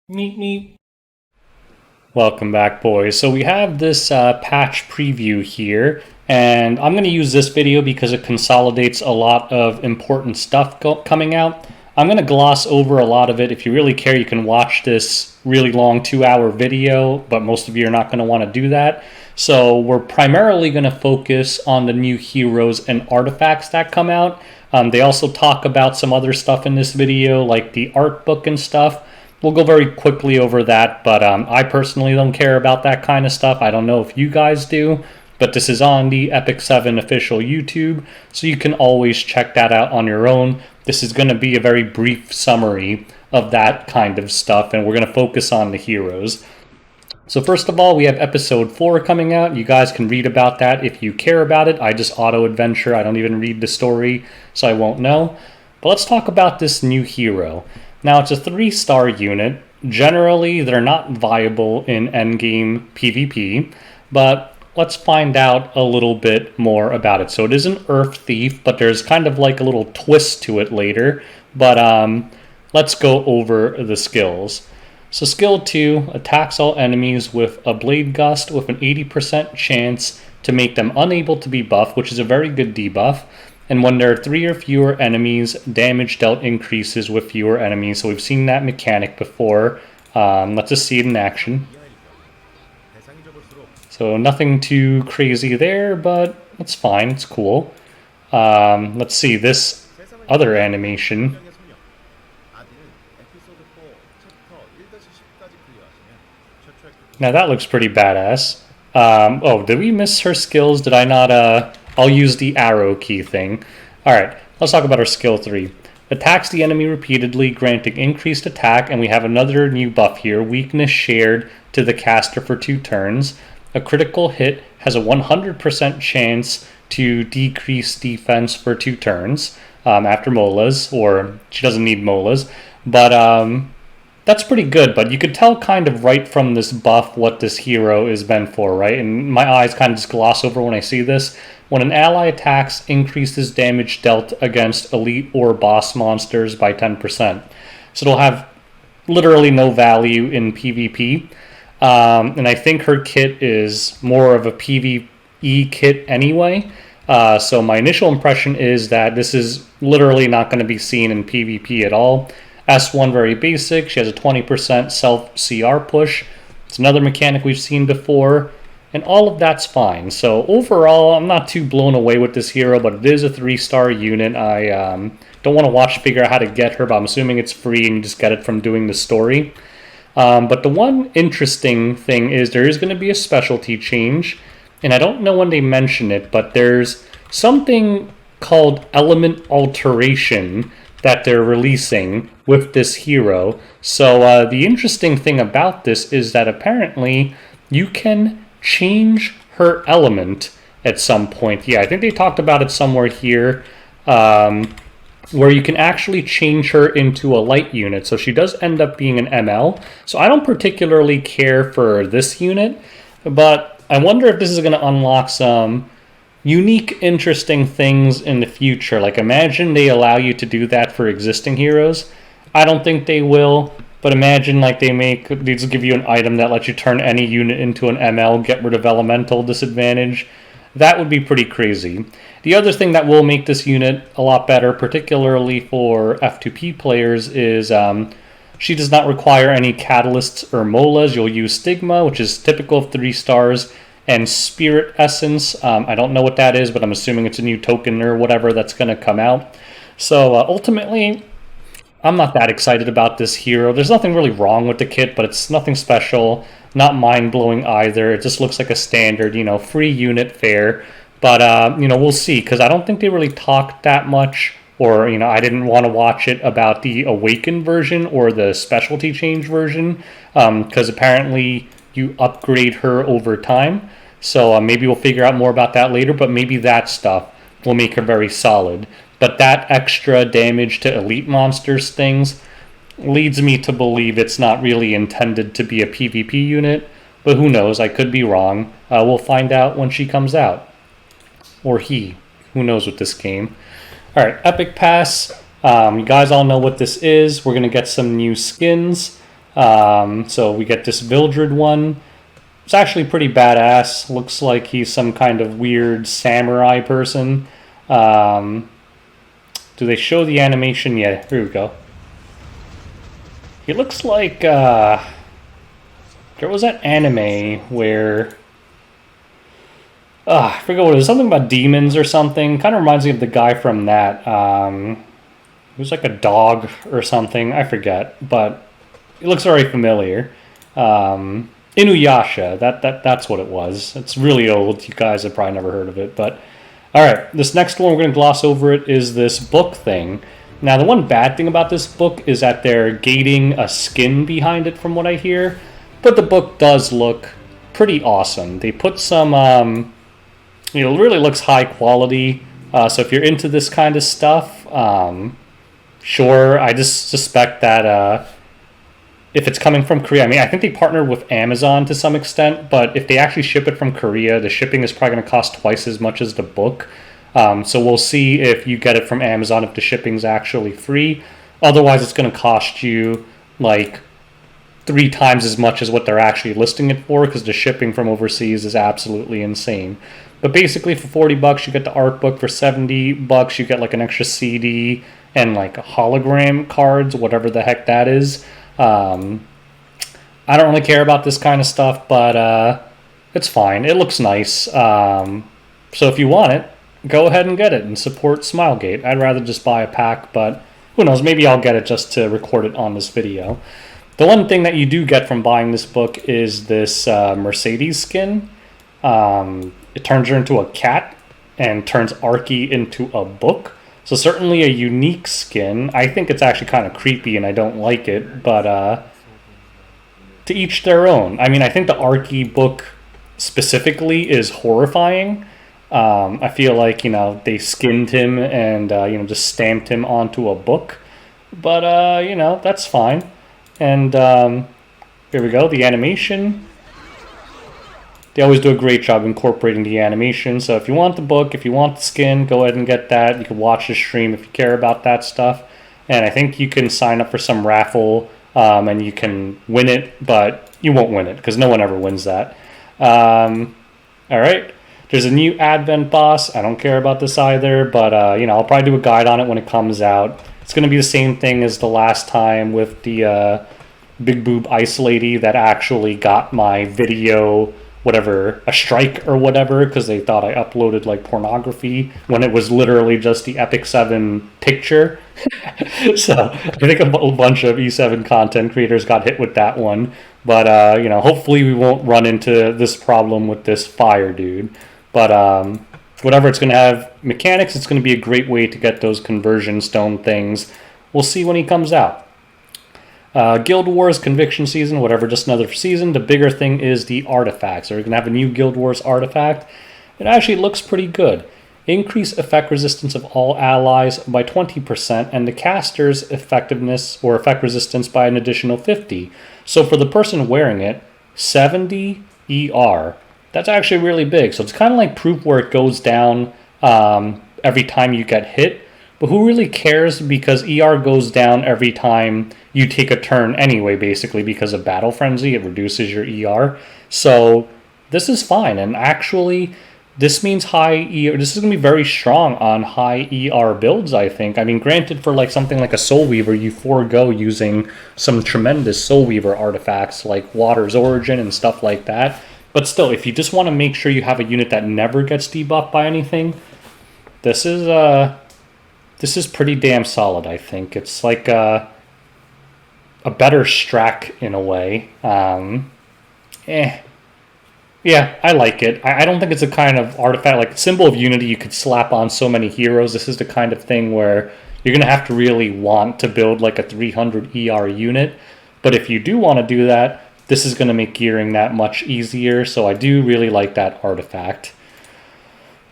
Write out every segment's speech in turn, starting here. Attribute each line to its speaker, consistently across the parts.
Speaker 1: Meet me. Welcome back, boys. So we have this patch preview here, and I'm going to use this video because it consolidates a lot of important stuff coming out. I'm going to gloss over a lot of it. If you really care, you can watch this really long 2-hour video, but most of you are not going to want to do that. So we're primarily going to focus on the new heroes and artifacts that come out. They also talk about some other stuff in this video, like the art book and stuff. We'll go very quickly over that, but I personally don't care about that kind of stuff. I don't know if you guys do, but this is on the Epic 7 official YouTube, so you can always check that out on your own. This is going to be a very brief summary of that kind of stuff, and we're going to focus on the heroes. So first of all, we have episode 4 coming out. You guys can read about that if you care about it. I just auto-adventure. I don't even read the story, so I won't know. But let's talk about this new hero. Now, it's a 3-star unit. Generally, they're not viable in endgame PvP, but let's find out a little bit more about it. So it is an Earth Thief, but there's kind of like a little twist to it later. But let's go over the skills. So skill 2 attacks all enemies with a Blade Gust with an 80% chance to make them unable to be buffed, which is a very good debuff. And when there are 3 or fewer enemies, damage dealt increases with fewer enemies. So we've seen that mechanic before. Let's just see it in action. So nothing too crazy there, but it's fine. It's cool. Let's see this other animation. Now that looks pretty badass. Oh, did we miss her skills? Did I not... I'll use the arrow key thing. Alright, let's talk about our skill 3. Attacks the enemy repeatedly, granting increased attack, and we have another new buff here. Weakness shared to the caster for 2 turns. A critical hit has a 100% chance to decrease defense for 2 turns after molas, or she doesn't need molas. But that's pretty good, but you could tell kind of right from this buff what this hero is meant for, right? And my eyes kind of just gloss over when I see this. When an ally attacks, increases damage dealt against elite or boss monsters by 10%. So it'll have literally no value in PvP. And I think her kit is more of a PvE kit anyway. So my initial impression is that this is literally not going to be seen in PvP at all. S1 very basic. She has a 20% self-CR push. It's another mechanic we've seen before. And all of that's fine. So overall, I'm not too blown away with this hero, but it is a 3-star unit. I don't want to watch figure out how to get her, but I'm assuming it's free and you just get it from doing the story. But the one interesting thing is there is going to be a specialty change. And I don't know when they mention it, but there's something called element alteration that they're releasing with this hero. So the interesting thing about this is that apparently you can change her element at some point. Yeah, I think they talked about it somewhere here, where you can actually change her into a light unit. So she does end up being an ML. So I don't particularly care for this unit, but I wonder if this is going to unlock some unique, interesting things in the future. Like, imagine they allow you to do that for existing heroes. I don't think they will. But imagine like they just give you an item that lets you turn any unit into an ML, get rid of elemental disadvantage. That would be pretty crazy. The other thing that will make this unit a lot better, particularly for F2P players, is she does not require any catalysts or molas. You'll use Stigma, which is typical of 3 stars, and Spirit Essence. I don't know what that is, but I'm assuming it's a new token or whatever that's going to come out. So ultimately, I'm not that excited about this hero. There's nothing really wrong with the kit, but it's nothing special, not mind-blowing either. It just looks like a standard, free unit fare. But, we'll see, because I don't think they really talked that much, or, I didn't want to watch it about the Awakened version or the specialty change version, because apparently you upgrade her over time. So maybe we'll figure out more about that later, but maybe that stuff will make her very solid. But that extra damage to elite monsters things leads me to believe it's not really intended to be a PvP unit. But who knows? I could be wrong. We'll find out when she comes out. Or he. Who knows with this game. Alright, Epic Pass. You guys all know what this is. We're going to get some new skins. So we get this Vildred one. It's actually pretty badass. Looks like he's some kind of weird samurai person. Do they show the animation? Yeah, here we go. He looks like, there was that anime where, I forget what it was, something about demons or something. Kind of reminds me of the guy from that. It was like a dog or something, I forget, but it looks very familiar. Inuyasha, that's what it was. It's really old, you guys have probably never heard of it, but... Alright, this next one, we're going to gloss over it, is this book thing. Now, the one bad thing about this book is that they're gating a skin behind it, from what I hear. But the book does look pretty awesome. They put some, it really looks high quality. So if you're into this kind of stuff, sure, I just suspect that if it's coming from Korea, I mean, I think they partnered with Amazon to some extent, but if they actually ship it from Korea, the shipping is probably going to cost twice as much as the book. So we'll see if you get it from Amazon, if the shipping's actually free. Otherwise, it's going to cost you like 3 times as much as what they're actually listing it for, because the shipping from overseas is absolutely insane. But basically, for $40, you get the art book. For $70, you get like an extra CD and like hologram cards, whatever the heck that is. I don't really care about this kind of stuff, but it's fine. It looks nice. So if you want it, go ahead and get it and support Smilegate. I'd rather just buy a pack, but who knows, maybe I'll get it just to record it on this video. The one thing that you do get from buying this book is this Mercedes skin. It turns her into a cat and turns Arkie into a book. So certainly a unique skin. I think it's actually kind of creepy and I don't like it, but to each their own. I mean, I think the Arkie book specifically is horrifying. I feel like, they skinned him and, just stamped him onto a book. But, that's fine. And here we go, the animation. They always do a great job incorporating the animation. So if you want the book, if you want the skin, go ahead and get that. You can watch the stream if you care about that stuff. And I think you can sign up for some raffle and you can win it, but you won't win it because no one ever wins that. All right. There's a new Advent boss. I don't care about this either, but I'll probably do a guide on it when it comes out. It's going to be the same thing as the last time with the big boob ice lady that actually got my video, whatever, a strike or whatever, because they thought I uploaded like pornography when it was literally just the Epic 7 picture. So I think a bunch of E7 content creators got hit with that one. But, hopefully we won't run into this problem with this fire dude. But whatever, it's going to have mechanics. It's going to be a great way to get those conversion stone things. We'll see when he comes out. Guild Wars Conviction Season, whatever, just another season. The bigger thing is the artifacts. We're going to have a new Guild Wars artifact. It actually looks pretty good. Increase effect resistance of all allies by 20% and the caster's effectiveness or effect resistance by an additional 50. So for the person wearing it, 70 ER. That's actually really big. So it's kind of like proof where it goes down every time you get hit. But who really cares, because ER goes down every time you take a turn anyway, basically, because of Battle Frenzy. It reduces your ER. So this is fine. And actually, this means high ER. This is going to be very strong on high ER builds, I think. I mean, granted, for like something like a Soul Weaver, you forego using some tremendous Soul Weaver artifacts like Water's Origin and stuff like that. But still, if you just want to make sure you have a unit that never gets debuffed by anything, this is pretty damn solid, I think. It's like a better Strack in a way. Yeah, I like it. I don't think it's a kind of artifact, like Symbol of Unity you could slap on so many heroes. This is the kind of thing where you're going to have to really want to build like a 300 ER unit. But if you do want to do that, this is going to make gearing that much easier. So I do really like that artifact.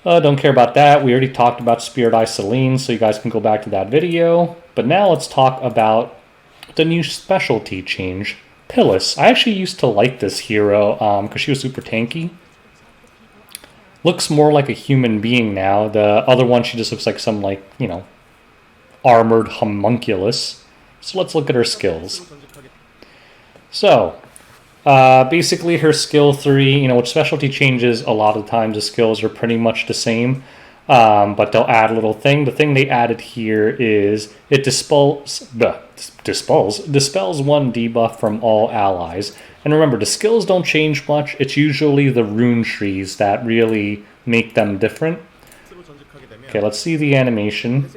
Speaker 1: Don't care about that. We already talked about Spirit Eye Celine, so you guys can go back to that video. But now let's talk about the new specialty change, Pillis. I actually used to like this hero because she was super tanky. Looks more like a human being now. The other one, she just looks like some, like, armored homunculus. So let's look at her skills. So, basically her skill 3, you know, with specialty changes, a lot of times the skills are pretty much the same. But they'll add a little thing. The thing they added here is it dispels one debuff from all allies. And remember, the skills don't change much. It's usually the rune trees that really make them different. Okay, let's see the animation.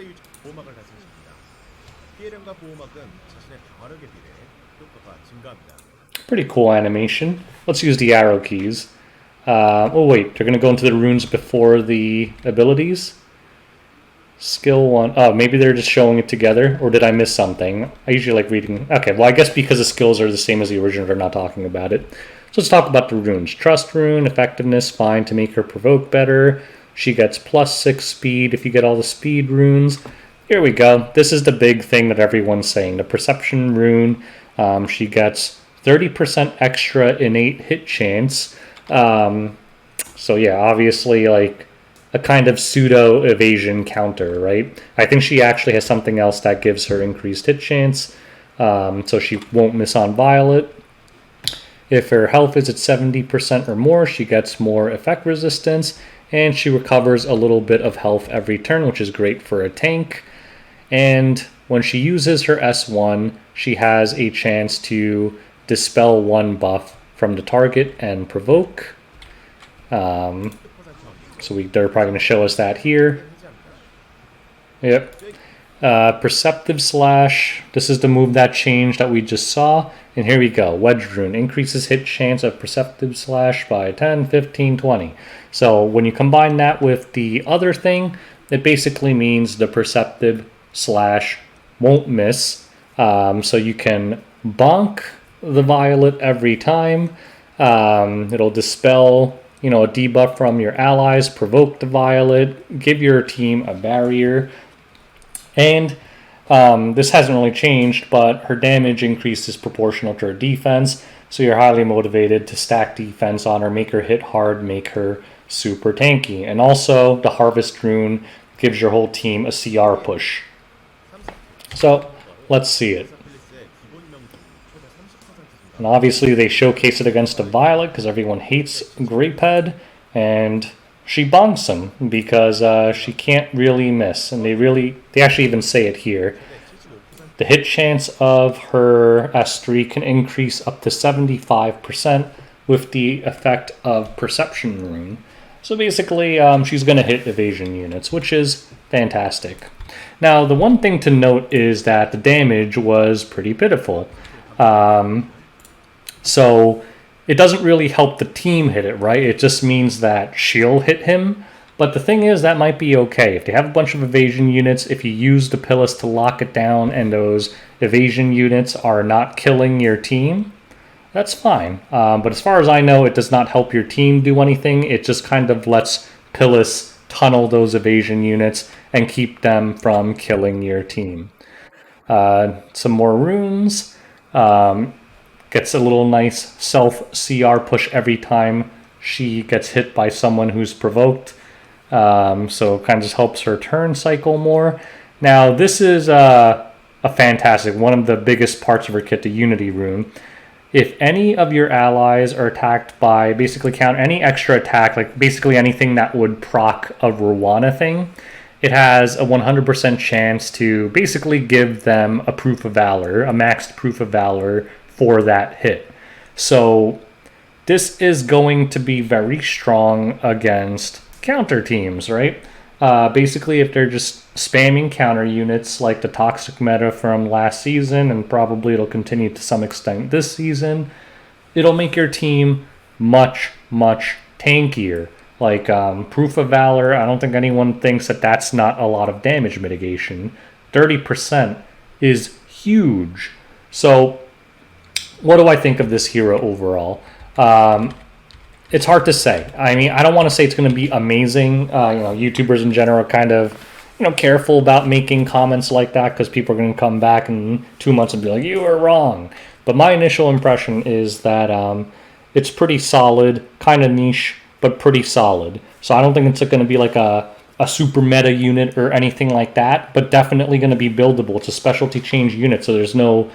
Speaker 1: Pretty cool animation. Let's use the arrow keys. Oh wait, they're going to go into the runes before the abilities? Skill 1. Oh, maybe they're just showing it together, or did I miss something? I usually like reading. Okay, well I guess because the skills are the same as the original, they're not talking about it. So let's talk about the runes. Trust rune, effectiveness, fine to make her provoke better. She gets +6 speed if you get all the speed runes. Here we go. This is the big thing that everyone's saying. The perception rune, she gets 30% extra innate hit chance. So yeah, obviously like a kind of pseudo evasion counter, right? I think she actually has something else that gives her increased hit chance, so she won't miss on Violet. If her health is at 70% or more, she gets more effect resistance, and she recovers a little bit of health every turn, which is great for a tank. And when she uses her S1, she has a chance to dispel one buff from the target and provoke. So they're probably going to show us that here. Yep. Perceptive Slash. This is the move that changed that we just saw. And here we go. Wedge Rune increases hit chance of Perceptive Slash by 10, 15, 20. So when you combine that with the other thing, it basically means the Perceptive Slash won't miss. So you can bonk the Violet every time. It'll dispel, you know, a debuff from your allies, provoke the Violet, give your team a barrier. And this hasn't really changed, but her damage increase is proportional to her defense, so you're highly motivated to stack defense on her, make her hit hard, make her super tanky. And also, the Harvest Rune gives your whole team a CR push. So, let's see it. And obviously they showcase it against the Violet because everyone hates Graped, and she bonks him because she can't really miss. And they actually even say it here. The hit chance of her S3 can increase up to 75% with the effect of Perception Rune. So basically she's going to hit evasion units, which is fantastic. Now the one thing to note is that the damage was pretty pitiful. So it doesn't really help the team hit it, right? It just means that she'll hit him. But the thing is, that might be okay. If they have a bunch of evasion units, if you use the Pillis to lock it down and those evasion units are not killing your team, that's fine. But as far as I know, it does not help your team do anything. It just kind of lets Pillis tunnel those evasion units and keep them from killing your team. Some more runes. Gets a little nice self-CR push every time she gets hit by someone who's provoked. So it kind of just helps her turn cycle more. Now, this is a fantastic, one of the biggest parts of her kit, the Unity Rune. If any of your allies are attacked by, basically count any extra attack, like basically anything that would proc a Rwana thing, it has a 100% chance to basically give them a Proof of Valor, a maxed Proof of Valor for that hit. So this is going to be very strong against counter teams, right? Basically, if they're just spamming counter units like the toxic meta from last season, and probably it'll continue to some extent this season, it'll make your team much, much tankier. Like Proof of Valor, I don't think anyone thinks that that's not a lot of damage mitigation. 30% is huge. So what do I think of this hero overall? It's hard to say. I mean, I don't want to say it's going to be amazing. YouTubers in general are kind of, careful about making comments like that because people are going to come back in 2 months and be like, you were wrong. But my initial impression is that it's pretty solid, kind of niche, but pretty solid. So I don't think it's going to be like a super meta unit or anything like that, but definitely going to be buildable. It's a specialty change unit, so there's no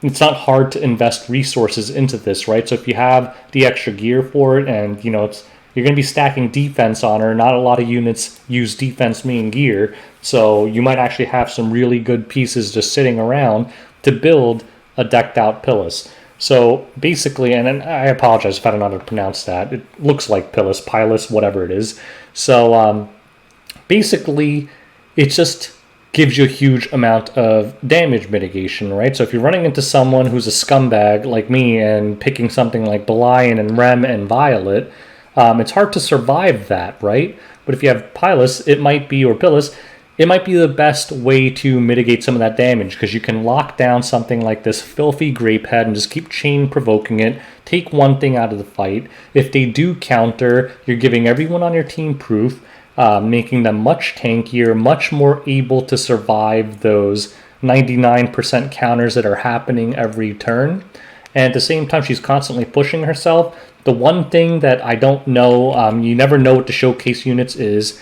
Speaker 1: it's not hard to invest resources into this, right? So if you have the extra gear for it, and you're going to be stacking defense on her. Not a lot of units use defense main gear, so you might actually have some really good pieces just sitting around to build a decked out Pillis. So basically, and I apologize if I don't know how to pronounce that. It looks like Pillis, Pyllis, whatever it is. So basically, it just gives you a huge amount of damage mitigation, right? So if you're running into someone who's a scumbag like me and picking something like Belian and Rem and Violet, it's hard to survive that, right? But if you have Pillis, it might be, or Pillis, it might be the best way to mitigate some of that damage, because you can lock down something like this filthy Grapehead and just keep chain provoking it, take one thing out of the fight. If they do counter, you're giving everyone on your team proof, making them much tankier, much more able to survive those 99% counters that are happening every turn. And at the same time, she's constantly pushing herself. The one thing that I don't know, you never know what the showcase units is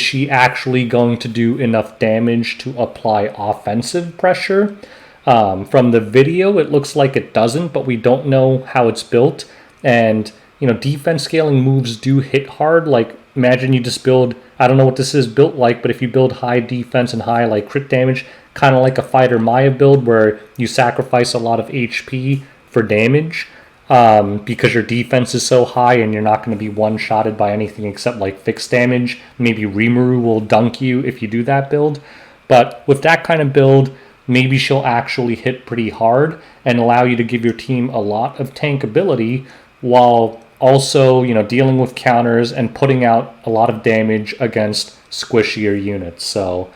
Speaker 1: she actually going to do enough damage to apply offensive pressure? From the video, it looks like it doesn't, but we don't know how it's built. And, defense scaling moves do hit hard. Like, imagine you just build, I don't know what this is built like, but if you build high defense and high, like, crit damage, kind of like a Fighter Maya build where you sacrifice a lot of HP for damage, because your defense is so high and you're not going to be one-shotted by anything except like fixed damage. Maybe Rimuru will dunk you if you do that build. But with that kind of build, maybe she'll actually hit pretty hard and allow you to give your team a lot of tank ability while also, dealing with counters and putting out a lot of damage against squishier units. So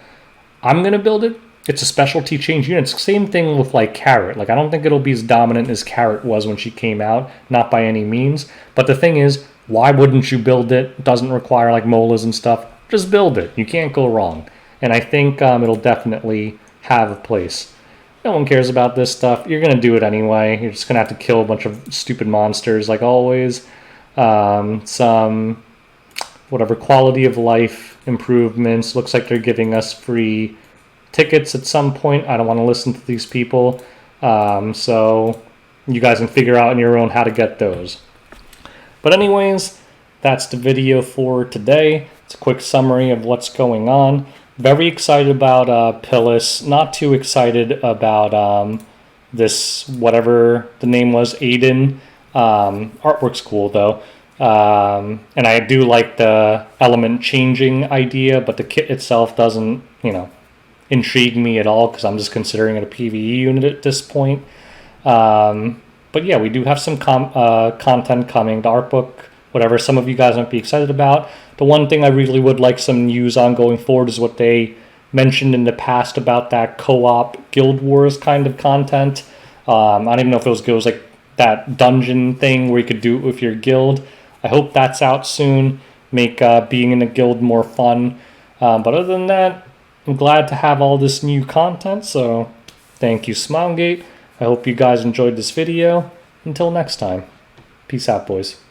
Speaker 1: I'm going to build it. It's a specialty change unit. It's the same thing with like Carrot. Like, I don't think it'll be as dominant as Carrot was when she came out, not by any means. But the thing is, why wouldn't you build it? It doesn't require like molas and stuff. Just build it. You can't go wrong. And I think it'll definitely have a place. No one cares about this stuff. You're going to do it anyway. You're just going to have to kill a bunch of stupid monsters like always. Some whatever quality of life improvements. Looks like they're giving us free tickets at some point. I don't want to listen to these people. So you guys can figure out on your own how to get those. But anyways, that's the video for today. It's a quick summary of what's going on. Very excited about Pillis. Not too excited about this, whatever the name was, Adin. Artwork's cool though. And I do like the element changing idea, but the kit itself doesn't, intrigue me at all, because I'm just considering it a PvE unit at this point. But yeah, we do have some content coming. The art book, whatever some of you guys might be excited about. The one thing I really would like some news on going forward is what they mentioned in the past about that co-op Guild Wars kind of content. I don't even know if it was like that dungeon thing where you could do it with your guild. I hope that's out soon. Make being in a guild more fun. But other than that, I'm glad to have all this new content, so thank you, Smilegate. I hope you guys enjoyed this video. Until next time, peace out, boys.